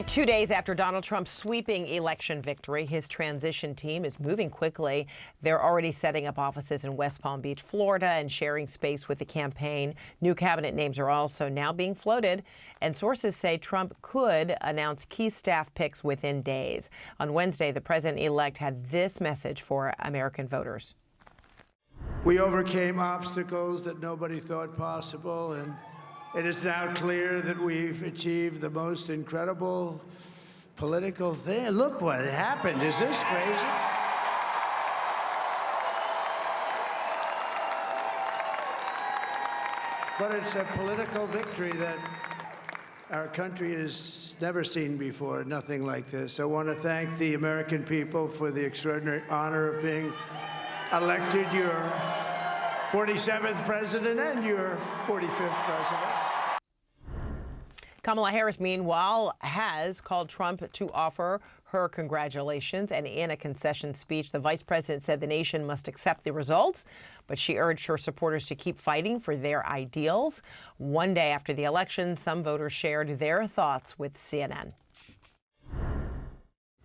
2 days after Donald Trump's sweeping election victory, his transition team is moving quickly. They're already setting up offices in West Palm Beach, Florida, and sharing space with the campaign. New cabinet names are also now being floated, and sources say Trump could announce key staff picks within days. On Wednesday, the president-elect had this message for American voters. We overcame obstacles that nobody thought possible, and it is now clear that we've achieved the most incredible political thing. Look what happened. Is this crazy? But it's a political victory that our country has never seen before, nothing like this. I want to thank the American people for the extraordinary honor of being elected your 47th president and your 45th president. Kamala Harris, meanwhile, has called Trump to offer her congratulations. And in a concession speech, the vice president said the nation must accept the results, but she urged her supporters to keep fighting for their ideals. One day after the election, some voters shared their thoughts with CNN.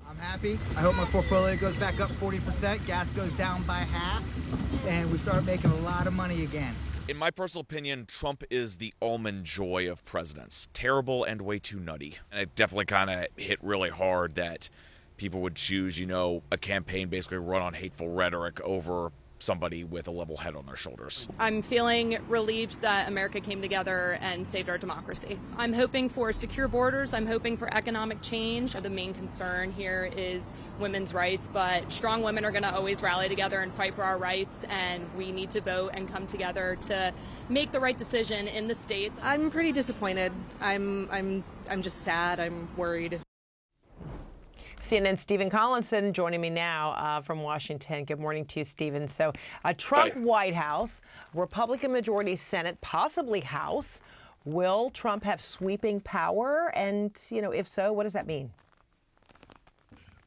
I'm happy. I hope my portfolio goes back up 40%, gas goes down by half, and we start making a lot of money again. In my personal opinion, Trump is the almond joy of presidents. Terrible and way too nutty. And it definitely kind of hit really hard that people would choose, a campaign basically run on hateful rhetoric over somebody with a level head on their shoulders. I'm feeling relieved that America came together and saved our democracy. I'm hoping for secure borders. I'm hoping for economic change. The main concern here is women's rights, but strong women are going to always rally together and fight for our rights, and we need to vote and come together to make the right decision in the states. I'm pretty disappointed. I'm just sad. I'm worried. CNN's Stephen Collinson joining me now from Washington. Good morning to you, Stephen. So, Trump Hi. White House, Republican majority Senate, possibly House. Will Trump have sweeping power? And, if so, what does that mean?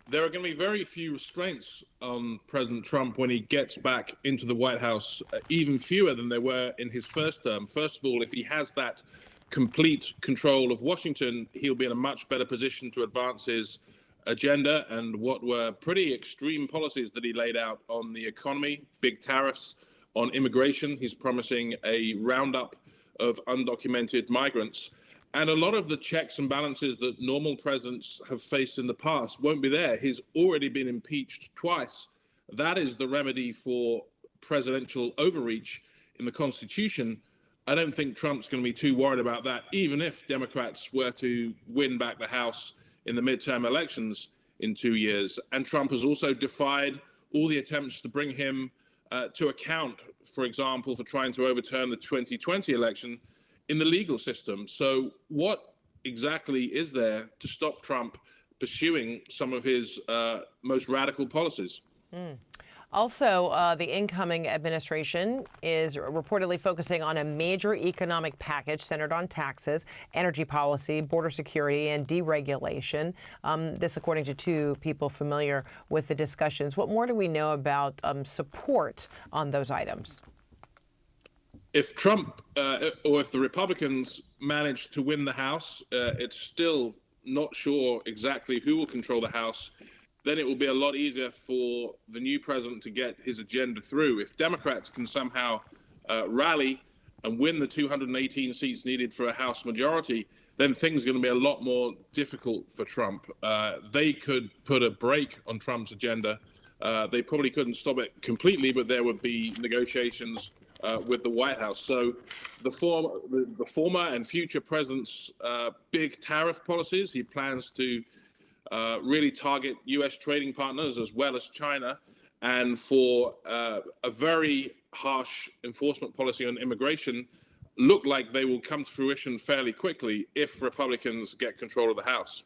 There are going to be very few restraints on President Trump when he gets back into the White House, even fewer than there were in his first term. First of all, if he has that complete control of Washington, he'll be in a much better position to advance his agenda and what were pretty extreme policies that he laid out on the economy, big tariffs on immigration. He's promising a roundup of undocumented migrants. And a lot of the checks and balances that normal presidents have faced in the past won't be there. He's already been impeached twice. That is the remedy for presidential overreach in the Constitution. I don't think Trump's going to be too worried about that, even if Democrats were to win back the House in the midterm elections in 2 years. And Trump has also defied all the attempts to bring him to account, for example, for trying to overturn the 2020 election in the legal system. So what exactly is there to stop Trump pursuing some of his most radical policies? Also, the incoming administration is reportedly focusing on a major economic package centered on taxes, energy policy, border security, and deregulation. This, according to two people familiar with the discussions. What more do we know about support on those items? If Trump or if the Republicans manage to win the House, it's still not sure exactly who will control the House. Then it will be a lot easier for the new president to get his agenda through. If Democrats can somehow rally and win the 218 seats needed for a House majority, then things are going to be a lot more difficult for Trump. They could put a brake on Trump's agenda. They probably couldn't stop it completely, but there would be negotiations with the White House. So the former and future president's big tariff policies, he plans to really target U.S. trading partners as well as China, and for a very harsh enforcement policy on immigration, look like they will come to fruition fairly quickly if Republicans get control of the House.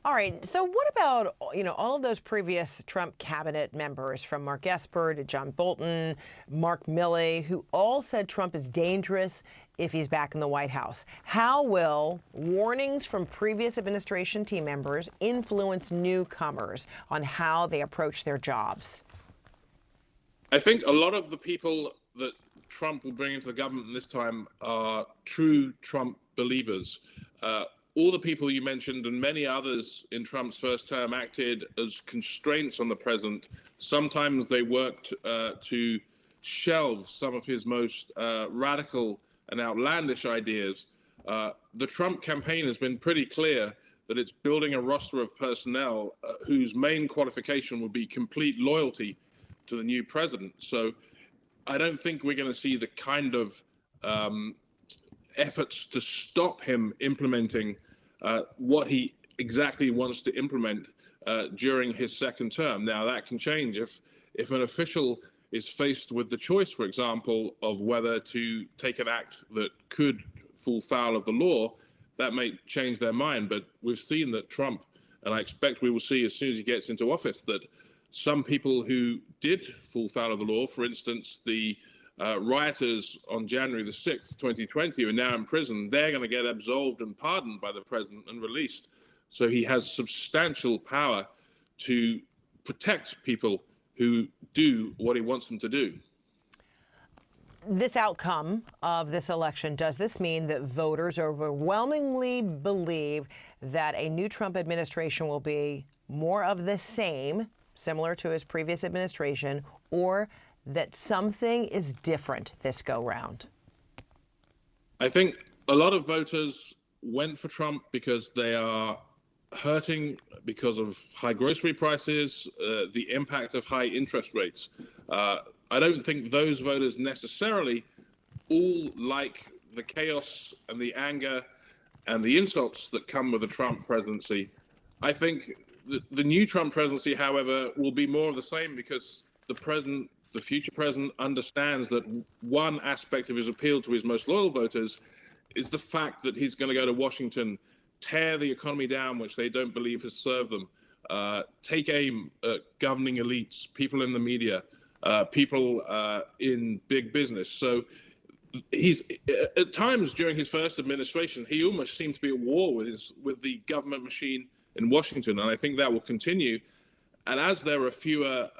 All right. So what about, all of those previous Trump cabinet members, from Mark Esper to John Bolton, Mark Milley, who all said Trump is dangerous if he's back in the White House? How will warnings from previous administration team members influence newcomers on how they approach their jobs? I think a lot of the people that Trump will bring into the government this time are true Trump believers. all the people you mentioned and many others in Trump's first term acted as constraints on the president. Sometimes they worked to shelve some of his most radical and outlandish ideas. The Trump campaign has been pretty clear that it's building a roster of personnel whose main qualification would be complete loyalty to the new president. So I don't think we're going to see the kind of efforts to stop him implementing what he exactly wants to implement during his second term. Now, that can change if an official is faced with the choice, for example, of whether to take an act that could fall foul of the law. That may change their mind, but we've seen that Trump, and I expect we will see as soon as he gets into office, that some people who did fall foul of the law, for instance, the rioters on January the 6th, 2020, who are now in prison, they're going to get absolved and pardoned by the president and released. So he has substantial power to protect people who do what he wants them to do. This outcome of this election, does this mean that voters overwhelmingly believe that a new Trump administration will be more of the same, similar to his previous administration, or that something is different this go round? I think a lot of voters went for Trump because they are hurting because of high grocery prices, the impact of high interest rates. I don't think those voters necessarily all like the chaos and the anger and the insults that come with the Trump presidency. I think the new Trump presidency, however, will be more of the same because the future president understands that one aspect of his appeal to his most loyal voters is the fact that he's going to go to Washington, tear the economy down, which they don't believe has served them, take aim at governing elites, people in the media, people in big business. So he's at times during his first administration, he almost seemed to be at war with the government machine in Washington, and I think that will continue. And as there are fewer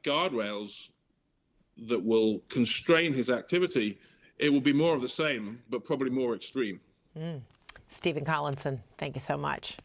guardrails that will constrain his activity, it will be more of the same, but probably more extreme. Stephen Collinson, thank you so much.